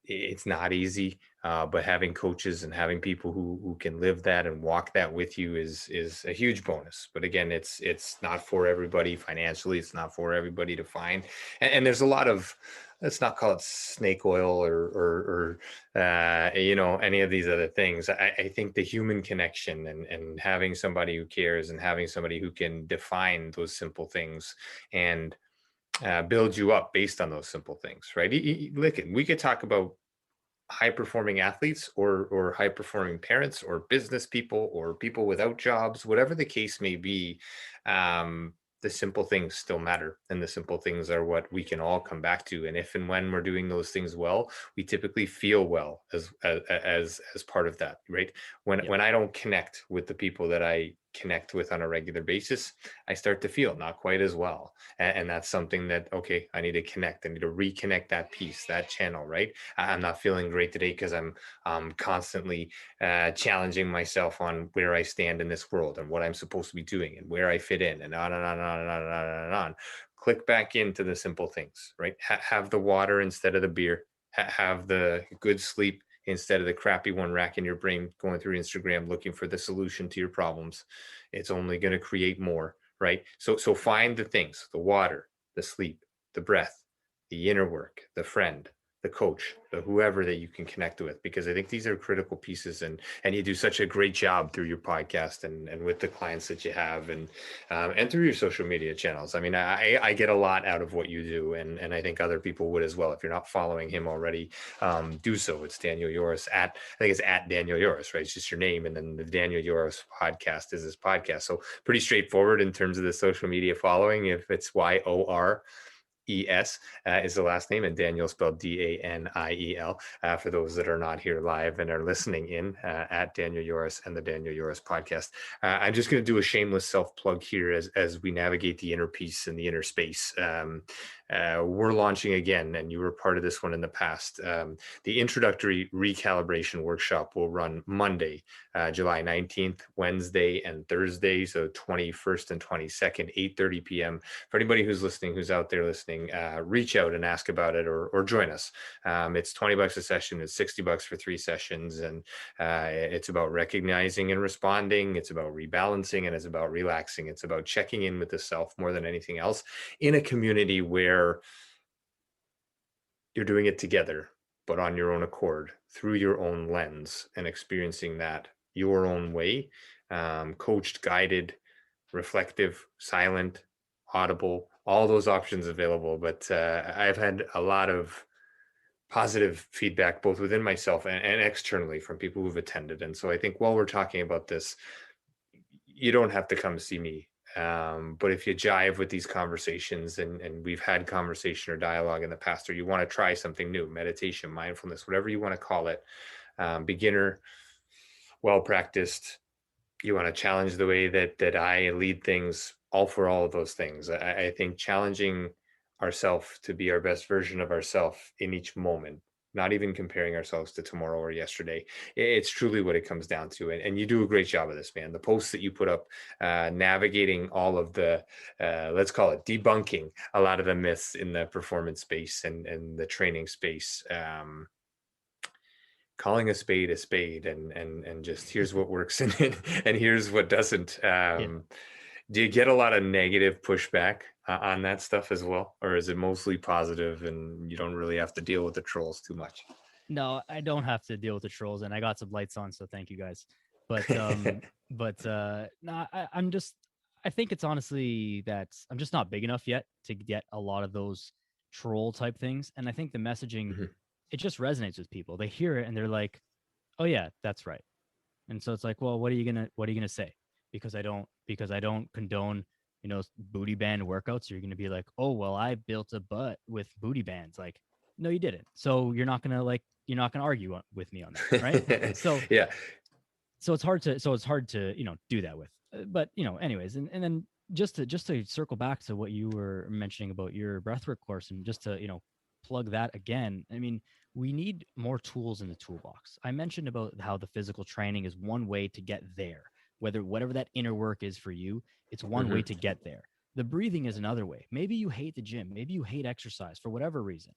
S1: it's not easy, but having coaches and having people who can live that and walk that with you is a huge bonus. But again, it's not for everybody financially. It's not for everybody to find, and there's a lot of, let's not call it snake oil or any of these other things. I think the human connection and having somebody who cares and having somebody who can define those simple things and build you up based on those simple things, right? Listen, we could talk about high performing athletes or high performing parents or business people or people without jobs, whatever the case may be. The simple things still matter, and the simple things are what we can all come back to. And if and when we're doing those things well, we typically feel well as part of that, right? When I don't connect with the people that I connect with on a regular basis, I start to feel not quite as well. And that's something that, okay, I need to connect. I need to reconnect that piece, that channel, right? I'm not feeling great today because I'm constantly challenging myself on where I stand in this world and what I'm supposed to be doing and where I fit in, and on and on and on and on and on and on. Click back into the simple things, right? Have the water instead of the beer. Have the good sleep instead of the crappy one racking your brain going through Instagram looking for the solution to your problems. It's only going to create more, right? So find the things: the water, the sleep, the breath, the inner work, the friend, the coach, the whoever that you can connect with, because I think these are critical pieces. And you do such a great job through your podcast and with the clients that you have, and through your social media channels. I mean, I get a lot out of what you do, and I think other people would as well. If you're not following him already, do so. It's Daniel Yores I think it's at Daniel Yores, right? It's just your name, and then the Daniel Yores podcast is his podcast. So pretty straightforward in terms of the social media following. If it's YORES is the last name, and Daniel spelled DANIEL, for those that are not here live and are listening in, at Daniel Yores and the Daniel Yores podcast. I'm just going to do a shameless self-plug here as we navigate the inner peace and the inner space. We're launching again, and you were part of this one in the past. The introductory recalibration workshop will run Monday, July 19th, Wednesday and Thursday, so 21st and 22nd, 8:30 p.m. For anybody who's listening, who's out there listening, reach out and ask about it, or join us. It's $20 a session. It's $60 for 3 sessions. And it's about recognizing and responding. It's about rebalancing, and it's about relaxing. It's about checking in with the self more than anything else, in a community where you're doing it together, but on your own accord, through your own lens, and experiencing that your own way, coached, guided, reflective, silent, audible, all those options available. But I've had a lot of positive feedback, both within myself and externally, from people who've attended. And so I think while we're talking about this, you don't have to come see me. But if you jive with these conversations, and we've had conversation or dialogue in the past, or you want to try something new, meditation, mindfulness, whatever you want to call it, beginner, well practiced, you want to challenge the way that I lead things, all for all of those things. I think challenging ourselves to be our best version of ourselves in each moment not even comparing ourselves to tomorrow or yesterday. It's truly what it comes down to. And you do a great job of this, man. The posts that you put up, navigating all of the, let's call it debunking a lot of the myths in the performance space and the training space. Calling a spade and just here's what works and here's what doesn't.
S2: Yeah.
S1: Do you get a lot of negative pushback on that stuff as well, or is it mostly positive and you don't really have to deal with the trolls too much?
S2: No, I don't have to deal with the trolls, and I got some lights on, so thank you guys. But no, I'm just, I think it's honestly that I'm just not big enough yet to get a lot of those troll type things, and I think the messaging,
S1: Mhm.
S2: it just resonates with people. They hear it and they're like, "Oh yeah, that's right." And so it's like, well, what are you gonna say? Because I don't condone, booty band workouts. You're gonna be like, oh well, I built a butt with booty bands. Like, no, you didn't. So you're not gonna argue with me on that, right? So
S1: Yeah.
S2: so it's hard to do that with. But anyways, and then just to circle back to what you were mentioning about your breathwork course, and just to plug that again. I mean, we need more tools in the toolbox. I mentioned about how the physical training is one way to get there. Whatever that inner work is for you, it's one way
S1: Mhm.
S2: to get there. The breathing is another way. Maybe you hate the gym, maybe you hate exercise for whatever reason,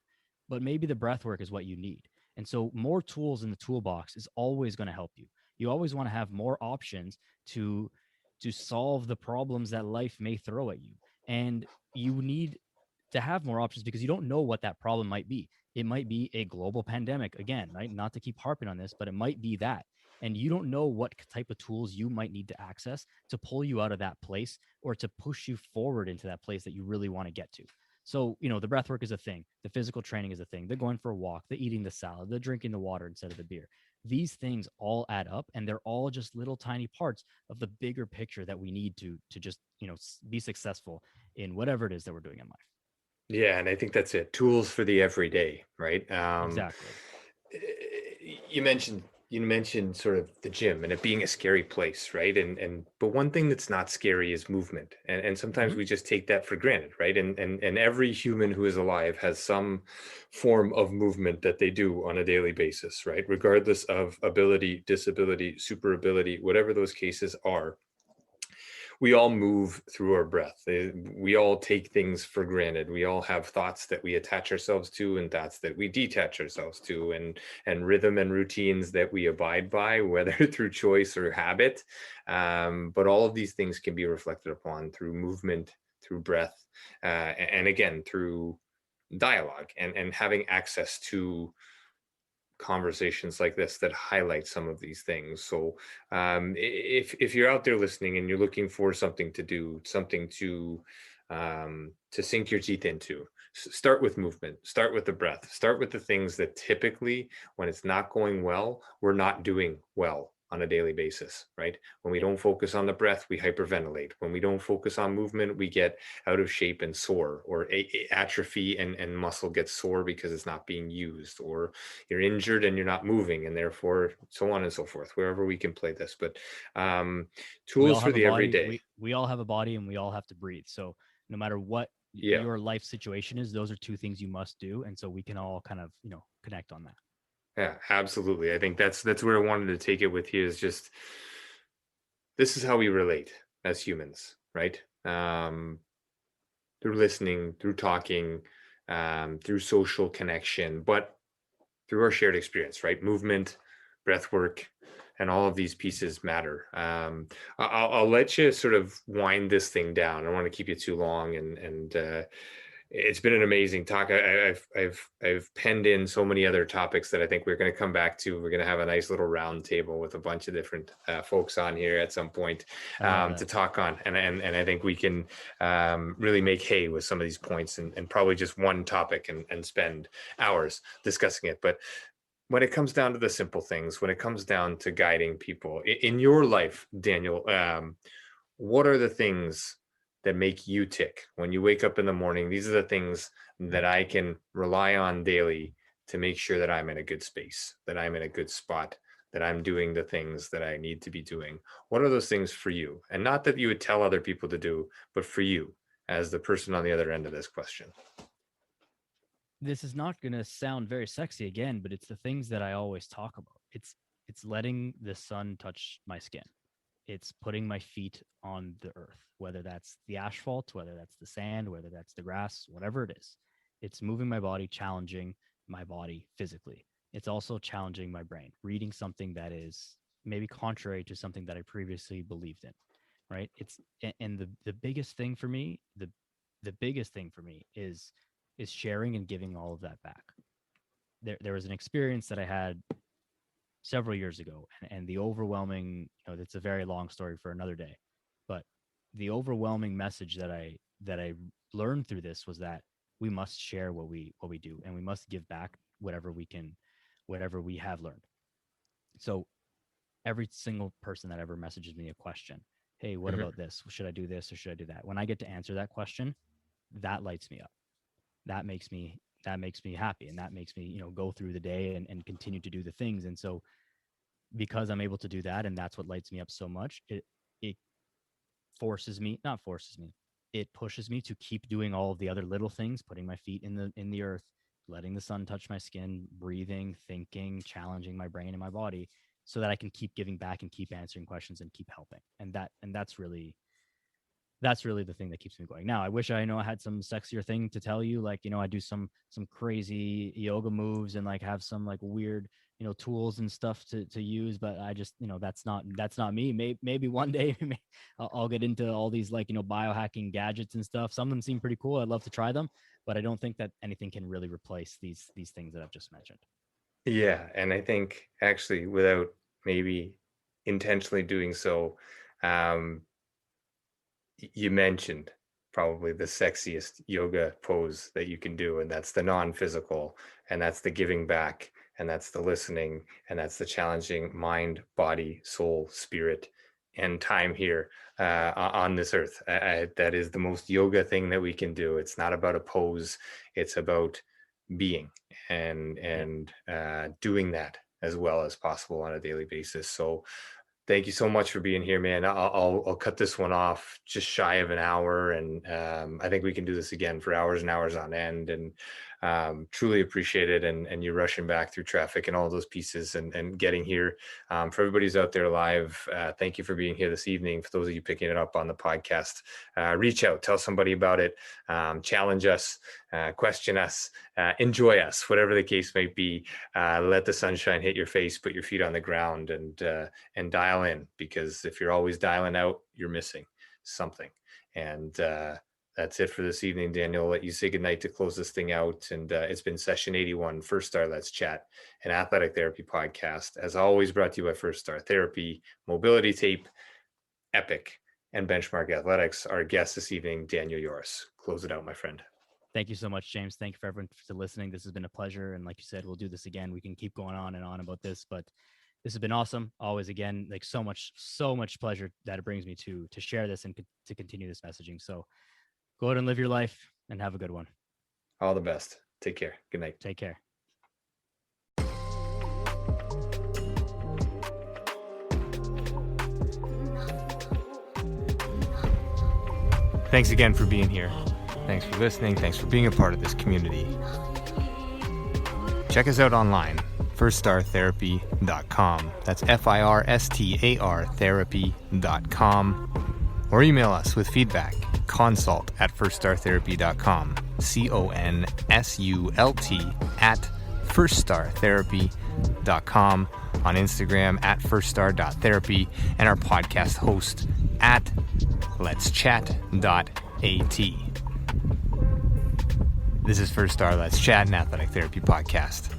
S2: but maybe the breath work is what you need. And so more tools in the toolbox is always going to help you. You always want to have more options to solve the problems that life may throw at you. And you need to have more options because you don't know what that problem might be. It might be a global pandemic again, right? Not to keep harping on this, but it might be that. And you don't know what type of tools you might need to access to pull you out of that place or to push you forward into that place that you really want to get to. So, the breath work is a thing. The physical training is a thing. The going for a walk, the eating the salad, the drinking the water instead of the beer. These things all add up, and they're all just little tiny parts of the bigger picture that we need to just, be successful in whatever it is that we're doing in life.
S1: Yeah, and I think that's it. Tools for the everyday, right?
S2: Exactly.
S1: Eh, you mentioned sort of the gym and it being a scary place, right? And but one thing that's not scary is movement. And sometimes
S2: Hmm.
S1: we just take that for granted, right? And every human who is alive has some form of movement that they do on a daily basis, right? Regardless of ability, disability, super ability, whatever those cases are, we all move through our breath. We all take things for granted. We all have thoughts that we attach ourselves to and thoughts that we detach ourselves to, and rhythm and routines that we abide by, whether through choice or habit. But all of these things can be reflected upon through movement, through breath, and again, through dialogue and having access to conversations like this that highlight some of these things. So if you're out there listening and you're looking for something to do, something to sink your teeth into, start with movement, start with the breath, start with the things that typically, when it's not going well, we're not doing well on a daily basis, right? When we
S2: Yeah.
S1: don't focus on the breath, we hyperventilate. When we don't focus on movement, we get out of shape and sore, or atrophy and muscle gets sore because it's not being used, or you're injured and you're not moving, and therefore so on and so forth, wherever we can play this. But
S2: We
S1: tools
S2: all
S1: for
S2: have a
S1: the
S2: body.
S1: everyday.
S2: We all have a body, and we all have to breathe. So no matter what
S1: Yeah,
S2: your life situation is, those are two things you must do. And so we can all kind of, connect on that.
S1: yeah, absolutely. I think that's where I wanted to take it with you, is just this is how we relate as humans, right? Through listening, through talking, through social connection, but through our shared experience, right? Movement, breath work, and all of these pieces matter. I'll let you sort of wind this thing down. I don't want to keep you too long, and it's been an amazing talk. I've penned in so many other topics that I think we're going to come back to. We're going to have a nice little round table with a bunch of different folks on here at some point
S2: I love
S1: to
S2: that.
S1: talk on, and I think we can really make hay with some of these points, and probably just one topic and spend hours discussing it. But when it comes down to the simple things, when it comes down to guiding people in your life, Daniel, what are the things that make you tick when you wake up in the morning? These are the things that I can rely on daily to make sure that I'm in a good space, that I'm in a good spot, that I'm doing the things that I need to be doing. What are those things for you? And not that you would tell other people to do, but for you as the person on the other end of this question.
S2: this is not going to sound very sexy again, but it's the things that I always talk about. It's letting the sun touch my skin. It's putting my feet on the earth, whether that's the asphalt, whether that's the sand, whether that's the grass, whatever it is. It's moving my body, challenging my body physically. It's also challenging my brain, reading something that is maybe contrary to something that I previously believed in, right? And the biggest thing for me, the biggest thing for me is sharing and giving all of that back. There was an experience that I had several years ago, and the overwhelming, it's a very long story for another day, but the overwhelming message that I learned through this was that we must share what we do, and we must give back whatever we can, whatever we have learned. So every single person that ever messages me a question, hey, what about this? Should I do this or should I do that? When I get to answer that question, that lights me up. That makes me happy, and that makes me, go through the day and continue to do the things. And so because I'm able to do that, and that's what lights me up so much, it it pushes me to keep doing all of the other little things, putting my feet in the earth, letting the sun touch my skin, breathing, thinking, challenging my brain and my body, so that I can keep giving back and keep answering questions and keep helping. And that's really the thing that keeps me going. Now, I wish I had some sexier thing to tell you, like, I do some crazy yoga moves and like have some like weird, tools and stuff to use, but I just, that's not me. Maybe one day I'll get into all these like, biohacking gadgets and stuff. Some of them seem pretty cool. I'd love to try them, but I don't think that anything can really replace these things that I've just mentioned.
S1: Yeah. And I think actually, without maybe intentionally doing so, you mentioned probably the sexiest yoga pose that you can do, and that's the non-physical, and that's the giving back, and that's the listening, and that's the challenging mind, body, soul, spirit, and time here on this earth. That is the most yoga thing that we can do. It's not about a pose. It's about being and doing that as well as possible on a daily basis. So thank you so much for being here, man. I'll cut this one off just shy of an hour, and I think we can do this again for hours and hours on end. And truly appreciate it. And you're rushing back through traffic and all those pieces and getting here. For everybody who's out there live, thank you for being here this evening. For those of you picking it up on the podcast, reach out, tell somebody about it, challenge us, question us, enjoy us, whatever the case may be. Let the sunshine hit your face, put your feet on the ground, and dial in, because if you're always dialing out, you're missing something. And that's it for this evening, Daniel. I'll let you say goodnight to close this thing out. And it's been session 81, First Star Let's Chat, an athletic therapy podcast. As always, brought to you by First Star Therapy, Mobility Tape, Epic, and Benchmark Athletics. Our guest this evening, Daniel Yores. Close it out, my friend.
S2: Thank you so much, James. Thank you for everyone for listening. This has been a pleasure. And like you said, we'll do this again. We can keep going on and on about this, but this has been awesome. Always, again, like so much pleasure that it brings me to share this and to continue this messaging. So go out and live your life and have a good one.
S1: All the best. Take care. Good night.
S2: Take care.
S1: Thanks again for being here. Thanks for listening. Thanks for being a part of this community. Check us out online, firststartherapy.com. That's FIRSTAR therapy.com. Or email us with feedback, consult@firststartherapy.com, CONSULT@firststartherapy.com, on Instagram @firststar.therapy, and our podcast host @letschat.at. This is First Star Let's Chat, an athletic therapy podcast.